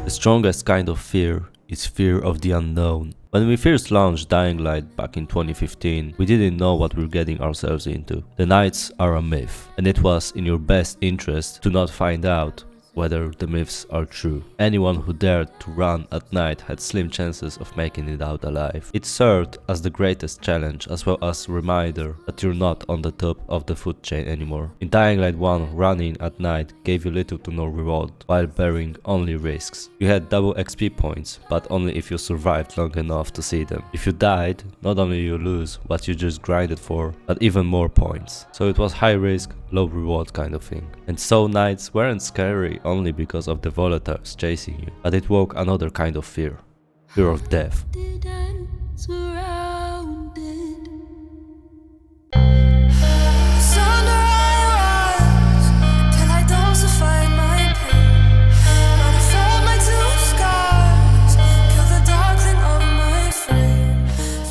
The strongest kind of fear is fear of the unknown. When we first launched Dying Light back in 2015, we didn't know what we're getting ourselves into. The nights are a myth, and it was in your best interest to not find out whether the myths are true. Anyone who dared to run at night had slim chances of making it out alive. It served as the greatest challenge as well as a reminder that you're not on the top of the food chain anymore. In Dying Light 1, running at night gave you little to no reward, while bearing only risks. You had double XP points, but only if you survived long enough to see them. If you died, not only you lose what you just grinded for, but even more points. So it was high risk, low reward kind of thing. And so nights weren't scary only because of the volatiles chasing you, but it woke another kind of fear. Fear of death.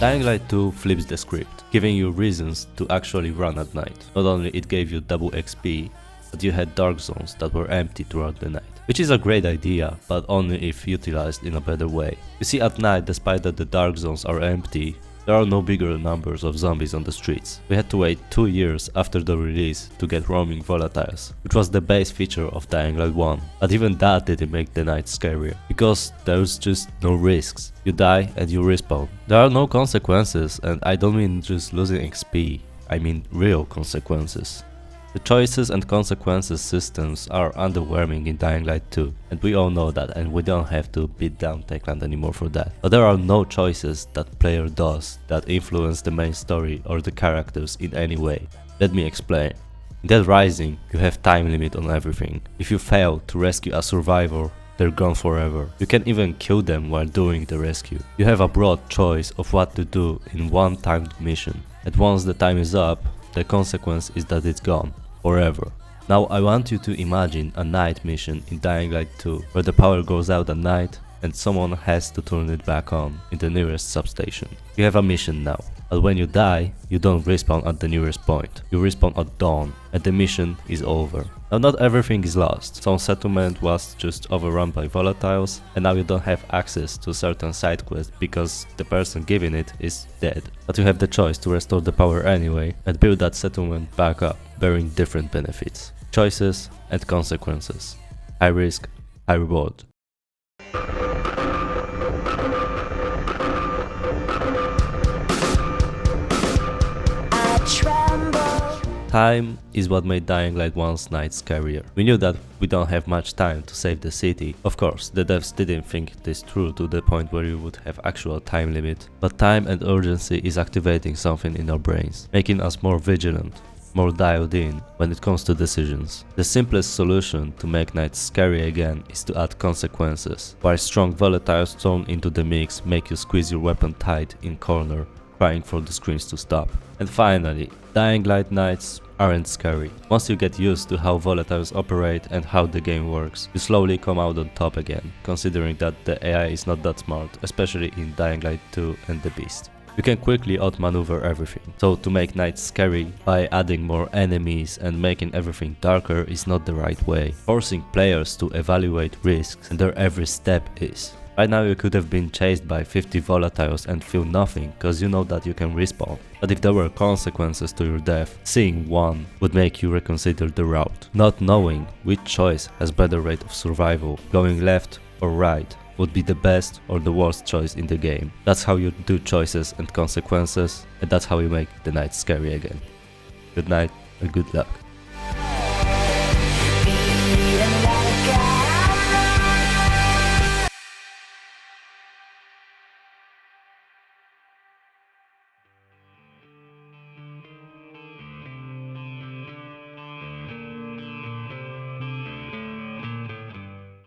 Dying Light 2 flips the script, giving you reasons to actually run at night. Not only it gave you double XP, but you had dark zones that were empty throughout the night. Which is a great idea, but only if utilized in a better way. You see, at night, despite that the dark zones are empty, there are no bigger numbers of zombies on the streets. We had to wait 2 years after the release to get roaming volatiles, which was the base feature of Dying Light 1. But even that didn't make the night scarier, because there's just no risks. You die and you respawn. There are no consequences, and I don't mean just losing XP, I mean real consequences. The choices and consequences systems are underwhelming in Dying Light 2, and we all know that, and we don't have to beat down Techland anymore for that. But there are no choices that player does that influence the main story or the characters in any way. Let me explain. In Dead Rising, you have time limit on everything. If you fail to rescue a survivor, they're gone forever. You can even kill them while doing the rescue. You have a broad choice of what to do in one timed mission, and once the time is up, the consequence is that it's gone. Forever. Now I want you to imagine a night mission in Dying Light 2 where the power goes out at night and someone has to turn it back on in the nearest substation. You have a mission now, but when you die, you don't respawn at the nearest point. You respawn at dawn and the mission is over. Now not everything is lost. Some settlement was just overrun by volatiles and now you don't have access to certain side quests because the person giving it is dead. But you have the choice to restore the power anyway and build that settlement back up, bearing different benefits, choices and consequences. High risk, high reward. Time is what made Dying Light 1's night scarier. We knew that we don't have much time to save the city. Of course, the devs didn't think this through to the point where you would have actual time limit. But time and urgency is activating something in our brains, making us more vigilant, more dialed in when it comes to decisions. The simplest solution to make nights scary again is to add consequences, while strong volatiles thrown into the mix make you squeeze your weapon tight in corner, crying for the screens to stop. And finally, Dying Light nights aren't scary. Once you get used to how volatiles operate and how the game works, you slowly come out on top again, considering that the AI is not that smart, especially in Dying Light 2 and The Beast. You can quickly outmaneuver everything, so to make nights scary by adding more enemies and making everything darker is not the right way. Forcing players to evaluate risks and their every step is. Right now you could have been chased by 50 volatiles and feel nothing, cause you know that you can respawn. But if there were consequences to your death, seeing one would make you reconsider the route. Not knowing which choice has better rate of survival, going left or right, would be the best or the worst choice in the game. That's how you do choices and consequences, and that's how you make the night scary again. Good night and good luck.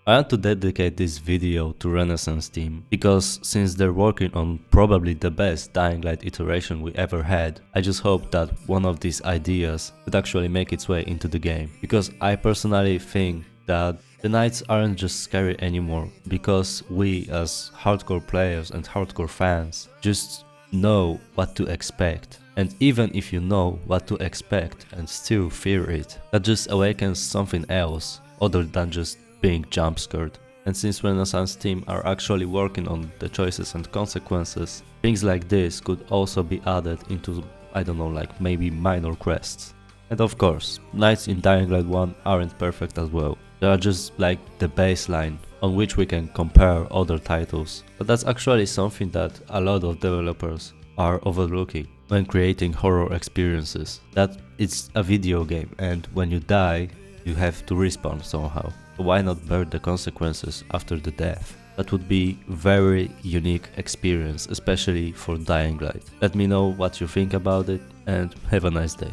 I want to dedicate this video to Renaissance team, because since they're working on probably the best Dying Light iteration we ever had, I just hope that one of these ideas could actually make its way into the game. Because I personally think that the nights aren't just scary anymore, because we as hardcore players and hardcore fans just know what to expect. And even if you know what to expect and still fear it, that just awakens something else other than just being jump scared. And since Renaissance team are actually working on the choices and consequences, things like this could also be added into, I don't know, like maybe minor quests. And of course, knights in Dying Light 1 aren't perfect as well. They are just like the baseline on which we can compare other titles. But that's actually something that a lot of developers are overlooking when creating horror experiences. That it's a video game, and when you die, you have to respawn somehow. So why not bear the consequences after the death? That would be very unique experience, especially for Dying Light. Let me know what you think about it, and have a nice day.